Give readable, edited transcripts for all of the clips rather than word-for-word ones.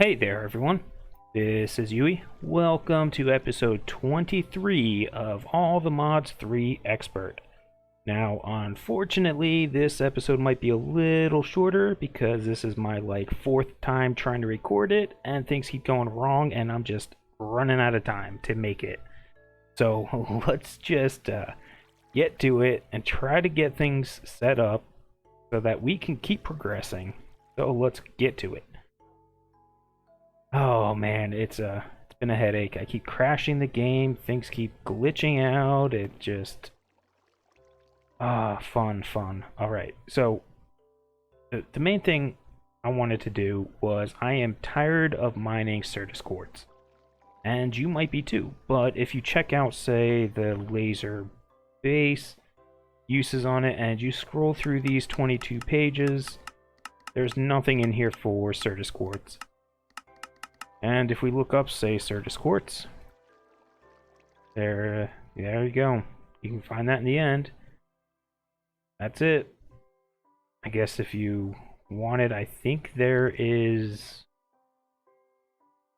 Hey there, everyone. This is Yui. Welcome to episode 23 of All the Mods 3 Expert. Now, unfortunately, this episode might be a little shorter because this is my fourth time trying to record it and things keep going wrong and I'm just running out of time to make it. So let's just get to it and try to get things set up so that we can keep progressing. So let's get to it. Oh man, it's been a headache. I keep crashing the game, things keep glitching out, it just fun. Alright, so the main thing I wanted to do was I am tired of mining Certus Quartz. And you might be too, but if you check out, say, the laser base uses on it, and you scroll through these 22 pages, there's nothing in here for Certus Quartz. And if we look up, say, Certus Quartz, there you go. You can find that in the end. That's it. I guess if you wanted, I think there is...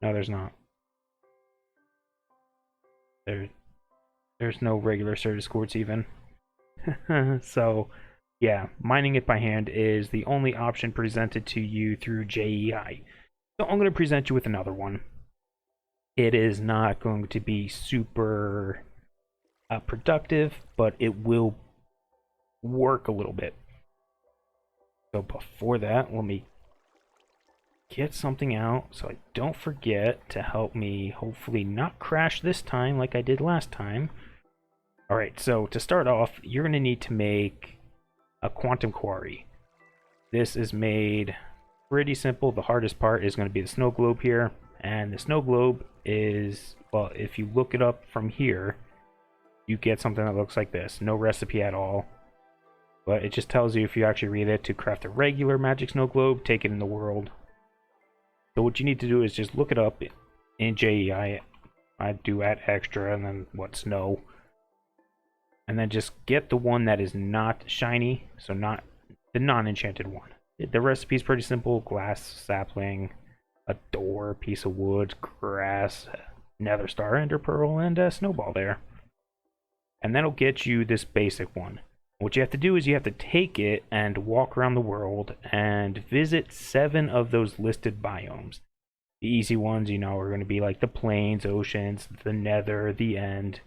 No, there's not. There's no regular Certus Quartz even. So, yeah, mining it by hand is the only option presented to you through JEI. So I'm going to present you with another one. It is not going to be super productive, but it will work a little bit. So before that, let me get something out so I don't forget to help me hopefully not crash this time like I did last time. Alright, so to start off, you're going to need to make a quantum quarry. This is made pretty simple. The hardest part is going to be the snow globe here, and the snow globe is, well, if you look it up from here, you get something that looks like this. No recipe at all, but it just tells you, if you actually read it, to craft a regular magic snow globe, take it in the world. So what you need to do is just look it up in JEI. I do add extra and then what, snow, and then just get the one that is not shiny, so not the non-enchanted one. The recipe is pretty simple: glass, sapling, a door, piece of wood, grass, nether star, ender pearl, and a snowball there. And that'll get you this basic one. What you have to do is you have to take it and walk around the world and visit 7 of those listed biomes. The easy ones, you know, are going to be like the plains, oceans, the nether, the end.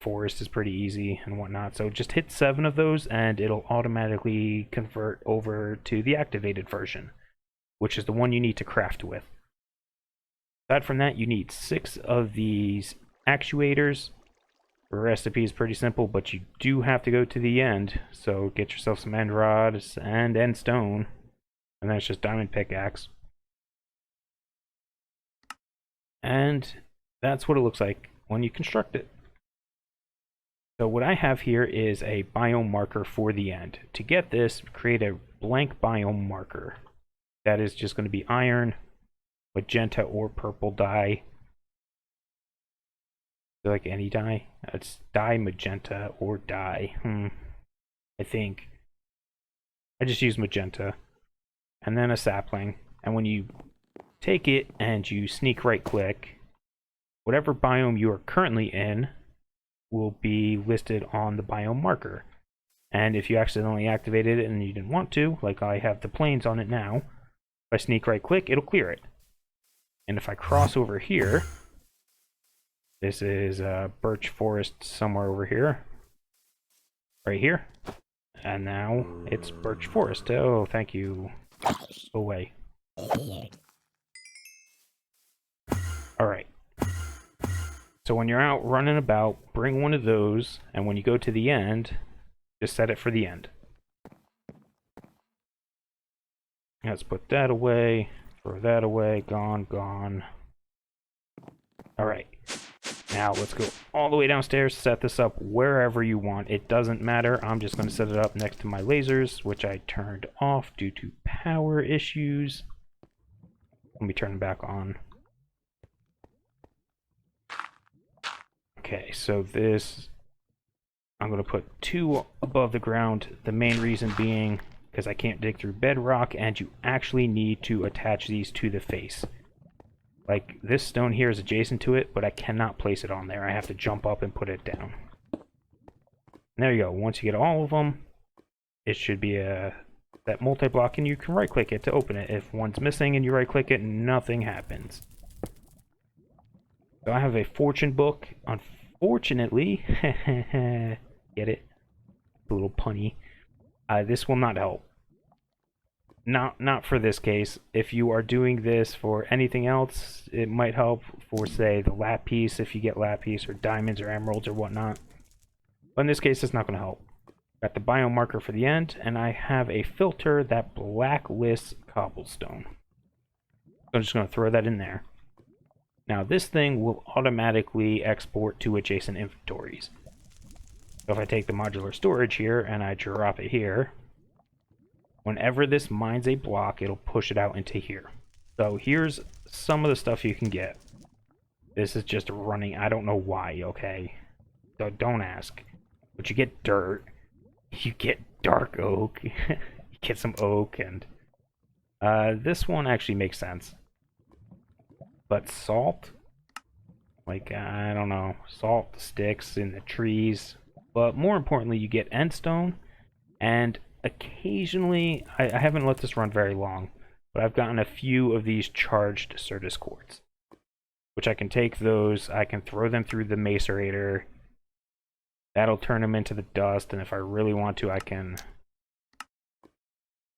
Forest is pretty easy and whatnot, so just hit 7 of those and it'll automatically convert over to the activated version, which is the one you need to craft with. Aside from that, you need 6 of these actuators. The recipe is pretty simple, but you do have to go to the end, so get yourself some end rods and end stone, and then it's just diamond pickaxe. And that's what it looks like when you construct it. So what I have here is a biome marker for the end. To get this, create a blank biome marker. That is just going to be iron, magenta, or purple dye. Like any dye? It's dye, magenta, or dye. I think. I just use magenta. And then a sapling. And when you take it and you sneak right click, whatever biome you are currently in will be listed on the biome marker. And if you accidentally activated it and you didn't want to, like I have the plains on it now, if I sneak right click, it'll clear it. And if I cross over here, this is birch forest somewhere over here, right here, and now it's birch forest. Oh, thank you. Go away. Alright. So when you're out running about, bring one of those, and when you go to the end, just set it for the end. Let's put that away, throw that away, gone. Alright, now let's go all the way downstairs, set this up wherever you want. It doesn't matter, I'm just going to set it up next to my lasers, which I turned off due to power issues. Let me turn them back on. Okay, so this, I'm going to put 2 above the ground, the main reason being because I can't dig through bedrock, and you actually need to attach these to the face. Like, this stone here is adjacent to it, but I cannot place it on there. I have to jump up and put it down. And there you go. Once you get all of them, it should be that multi-block, and you can right-click it to open it. If one's missing and you right-click it, nothing happens. So I have a fortune book. Unfortunately, get it? A little punny. This will not help. Not for this case. If you are doing this for anything else, it might help for, say, the lapis, if you get lapis, or diamonds, or emeralds, or whatnot. But in this case, it's not going to help. Got the biomarker for the end, and I have a filter that blacklists cobblestone. So I'm just going to throw that in there. Now, this thing will automatically export to adjacent inventories. So if I take the modular storage here, and I drop it here, whenever this mines a block, it'll push it out into here. So here's some of the stuff you can get. This is just running, I don't know why, okay? So don't ask. But you get dirt, you get dark oak, you get some oak, and this one actually makes sense. But salt, like, I don't know, salt sticks in the trees. But more importantly, you get endstone, and occasionally, I haven't let this run very long, but I've gotten a few of these charged Certus Quartz, which I can take those, I can throw them through the macerator. That'll turn them into the dust, and if I really want to, I can,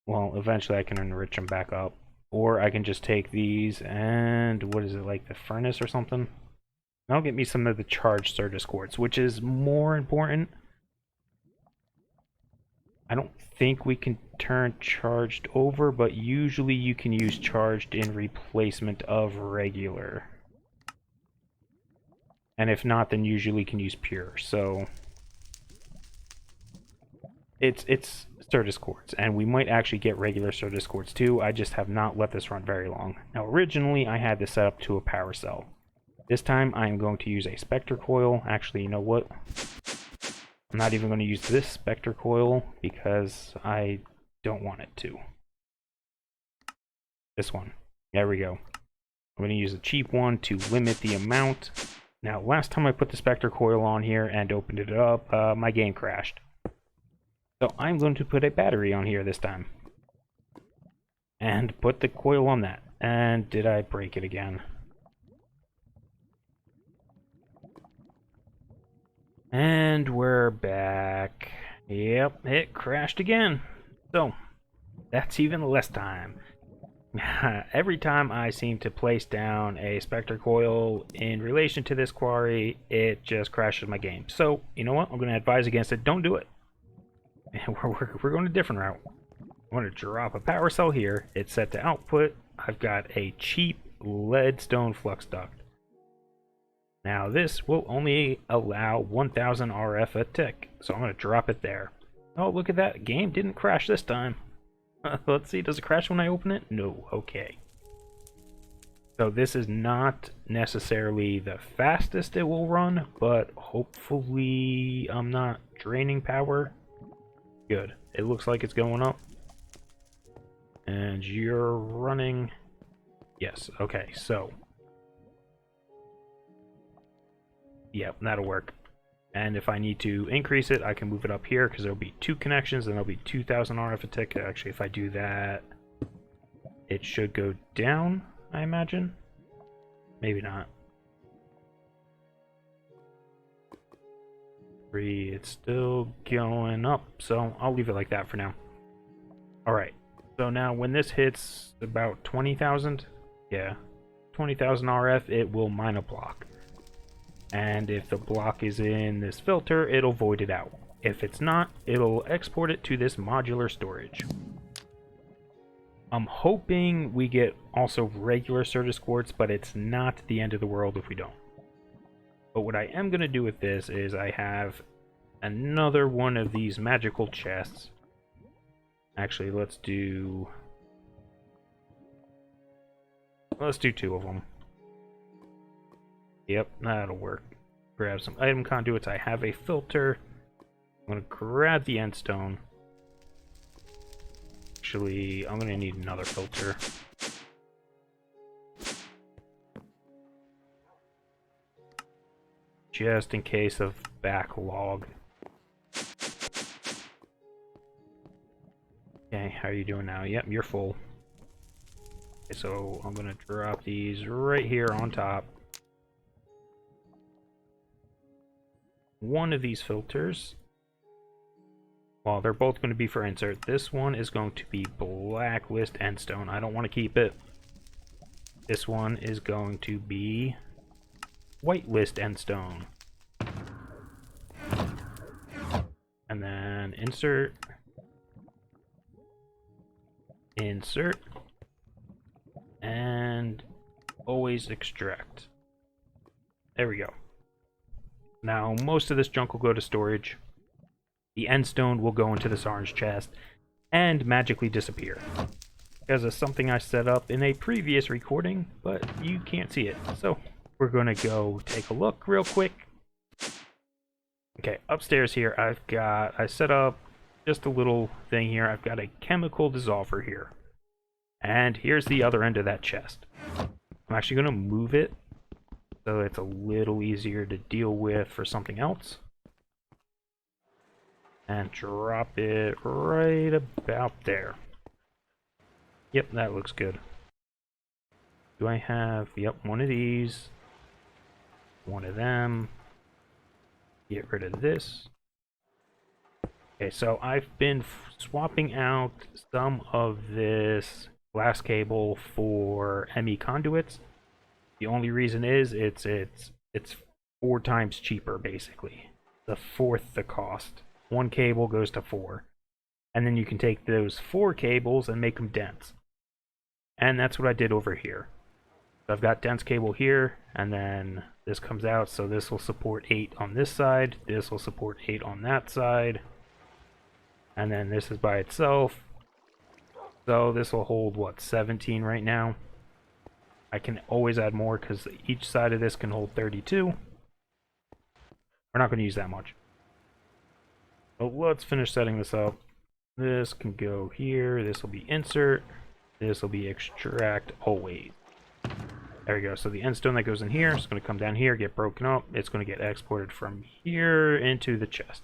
well, eventually I can enrich them back up. Or I can just take these and, what is it, like the furnace or something? That'll get me some of the charged Certus Quartz, which is more important. I don't think we can turn charged over, but usually you can use charged in replacement of regular. And if not, then usually you can use pure. So it's Certus Quartz, and we might actually get regular Certus Quartz too. I just have not let this run very long. Now, originally I had this set up to a power cell. This time I am going to use a Spectre coil. Actually, you know what? I'm not even going to use this Spectre coil because I don't want it to. This one. There we go. I'm going to use a cheap one to limit the amount. Now, last time I put the Spectre coil on here and opened it up, my game crashed. So I'm going to put a battery on here this time. And put the coil on that. And did I break it again? And we're back. Yep, it crashed again. So, that's even less time. Every time I seem to place down a Spectre coil in relation to this quarry, it just crashes my game. So, you know what? I'm going to advise against it. Don't do it. We're going a different route. I'm going to drop a power cell here. It's set to output. I've got a cheap leadstone flux duct. Now this will only allow 1000 RF a tick, so I'm going to drop it there. Oh, look at that. Game didn't crash this time. Let's see, does it crash when I open it? No, okay. So this is not necessarily the fastest it will run, but hopefully I'm not draining power. Good. It looks like it's going up. And you're running... Yes, okay, so... Yep, that'll work. And if I need to increase it, I can move it up here, because there'll be 2 connections, and there'll be 2000 RF a tick. Actually, if I do that, it should go down, I imagine. Maybe not. 3, it's still going up, so I'll leave it like that for now. Alright, so now when this hits about 20,000, yeah, 20,000 RF, it will mine a block. And if the block is in this filter, it'll void it out. If it's not, it'll export it to this modular storage. I'm hoping we get also regular Certus Quartz, but it's not the end of the world if we don't. But what I am going to do with this is I have another one of these magical chests. Actually, let's do 2 of them. Yep, that'll work. Grab some item conduits. I have a filter. I'm going to grab the endstone. Actually, I'm going to need another filter. just in case of backlog. Okay, how are you doing now? Yep, you're full. Okay, so I'm gonna drop these right here on top. One of these filters, well, they're both going to be for insert. This one is going to be blacklist endstone. I don't want to keep it. This one is going to be whitelist endstone. And then insert, insert, and always extract. There we go. Now, most of this junk will go to storage. The endstone will go into this orange chest and magically disappear. Because of something I set up in a previous recording, but you can't see it. So, we're going to go take a look real quick. Okay, upstairs here, I set up just a little thing here. I've got a chemical dissolver here. And here's the other end of that chest. I'm actually going to move it so it's a little easier to deal with for something else. And drop it right about there. Yep, that looks good. Do I have, yep, one of these, one of them. Get rid of this. Okay, so I've been swapping out some of this glass cable for ME conduits. The only reason is it's 4 times cheaper, basically. The fourth the cost. One cable goes to 4. And then you can take those 4 cables and make them dense. And that's what I did over here. So I've got dense cable here, and then this comes out, so this will support 8 on this side, this will support 8 on that side, and then this is by itself. So this will hold, what, 17 right now? I can always add more because each side of this can hold 32. We're not going to use that much. So let's finish setting this up. This can go here, this will be insert, this will be extract always. There we go. So the endstone that goes in here is going to come down here, get broken up. It's going to get exported from here into the chest.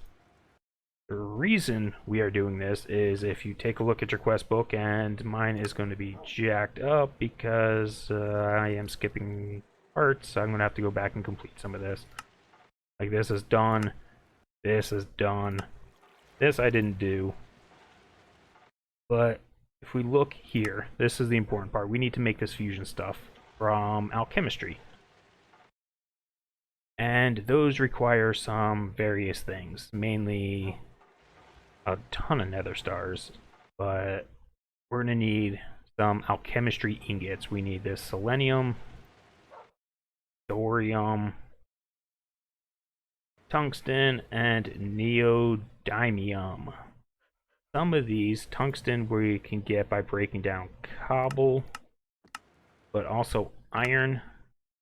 The reason we are doing this is if you take a look at your quest book, and mine is going to be jacked up because I am skipping parts. So I'm going to have to go back and complete some of this. Like this is done. This is done. This I didn't do. But if we look here, this is the important part. We need to make this fusion stuff from alchemistry. And those require some various things. Mainly a ton of nether stars. But we're going to need some alchemistry ingots. We need this selenium, thorium, tungsten, and neodymium. Some of these, tungsten we can get by breaking down cobble, but also iron,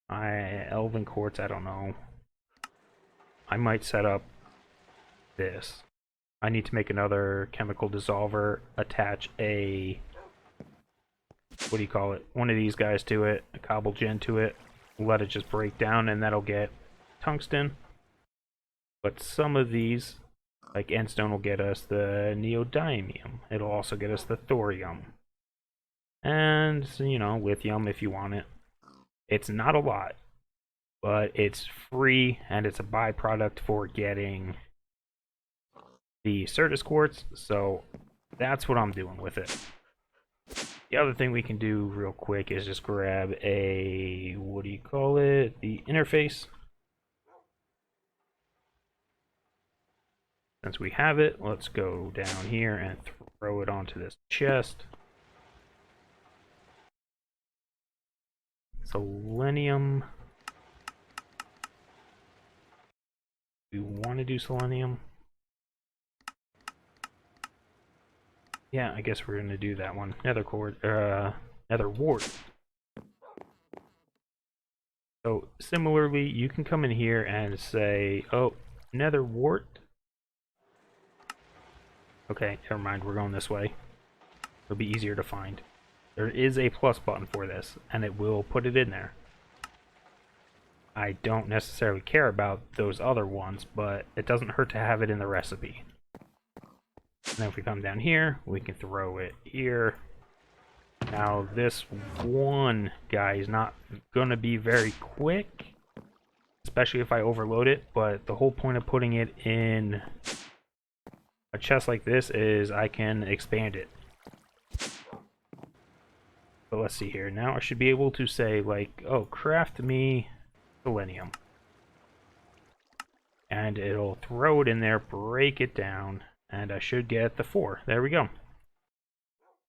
elven quartz, I don't know. I might set up this. I need to make another chemical dissolver, attach a, what do you call it, one of these guys to it, a cobble gen to it, let it just break down, and that'll get tungsten. But some of these, like endstone, will get us the neodymium. It'll also get us the thorium. And, you know, lithium if you want it. It's not a lot, but it's free, and it's a byproduct for getting the Certus Quartz, so that's what I'm doing with it. The other thing we can do real quick is just grab a, what do you call it, the interface. Since we have it, let's go down here and throw it onto this chest. Selenium. We want to do selenium. Yeah, I guess we're going to do that one. Nether wart. So similarly, you can come in here and say, oh, nether wart. Okay, never mind, we're going this way. It'll be easier to find. There is a plus button for this, and it will put it in there. I don't necessarily care about those other ones, but it doesn't hurt to have it in the recipe. And then if we come down here, we can throw it here. Now this one guy is not going to be very quick, especially if I overload it, but the whole point of putting it in a chest like this is I can expand it. But let's see here. Now I should be able to say, like, oh, craft me selenium. And it'll throw it in there, break it down, and I should get the 4. There we go.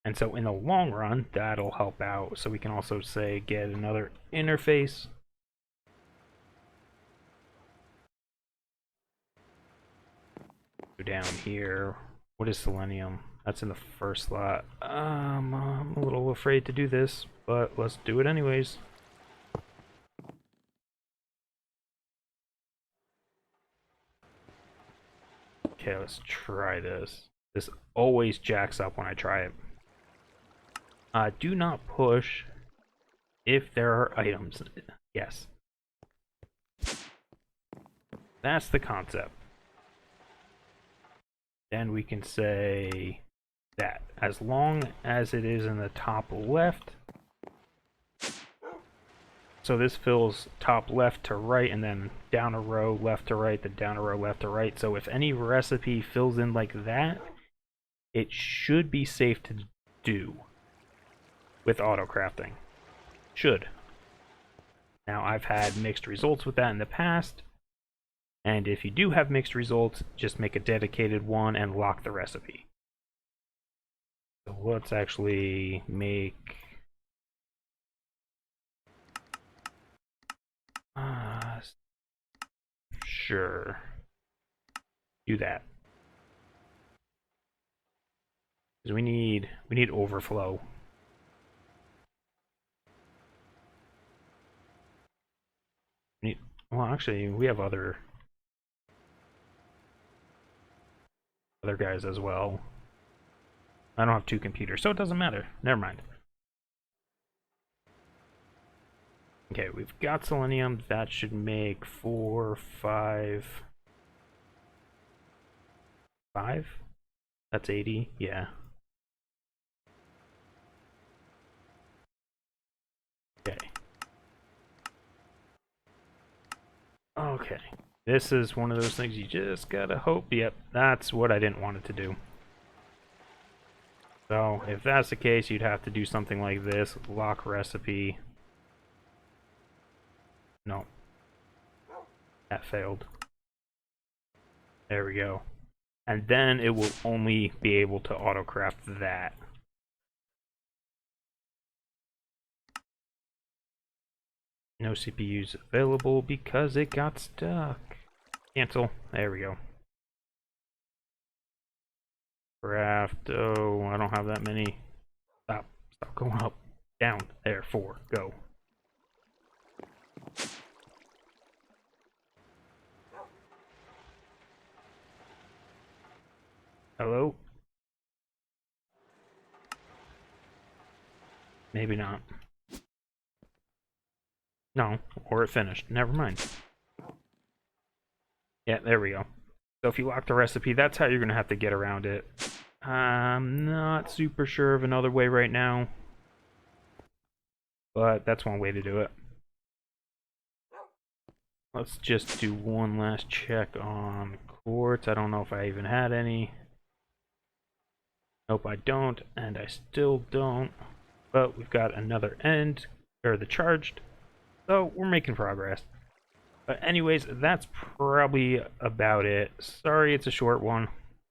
And so in the long run, that'll help out. So we can also say get another interface. Go down here. What is selenium? That's in the first slot. I'm a little afraid to do this, but let's do it anyways. Okay, let's try this. This always jacks up when I try it. Do not push if there are items. Yes. That's the concept. Then we can say that as long as it is in the top left. So this fills top left to right, and then down a row left to right, then down a row left to right. So if any recipe fills in like that, it should be safe to do with auto crafting. Should. Now I've had mixed results with that in the past, and if you do have mixed results, just make a dedicated one and lock the recipe. So let's actually make sure. Do that. Because we need overflow. Well, actually, we have other guys as well. I don't have 2 computers, so it doesn't matter. Never mind. Okay, we've got selenium. That should make 4, 5. 5? That's 80, yeah. Okay. Okay. This is one of those things you just gotta hope. Yep, that's what I didn't want it to do. So, if that's the case, you'd have to do something like this. Lock recipe. No. That failed. There we go. And then it will only be able to autocraft that. No CPUs available because it got stuck. Cancel. There we go. Craft. Oh, I don't have that many. Stop. Stop going up. Down. There. 4. Go. Hello? Maybe not. No, or it finished. Never mind. Yeah, there we go. So if you lock the recipe, that's how you're going to have to get around it. I'm not super sure of another way right now, but that's one way to do it. Let's just do one last check on quartz. I don't know if I even had any. Nope, I don't, and I still don't. But we've got another end, or the charged, so we're making progress. But anyways, that's probably about it. Sorry it's a short one,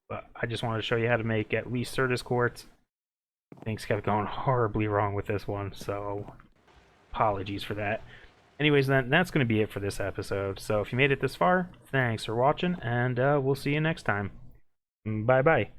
but I just wanted to show you how to make at least Certus Quartz. Things kept going horribly wrong with this one, so apologies for that. Anyways, then that's going to be it for this episode. So if you made it this far, thanks for watching, and we'll see you next time. Bye-bye.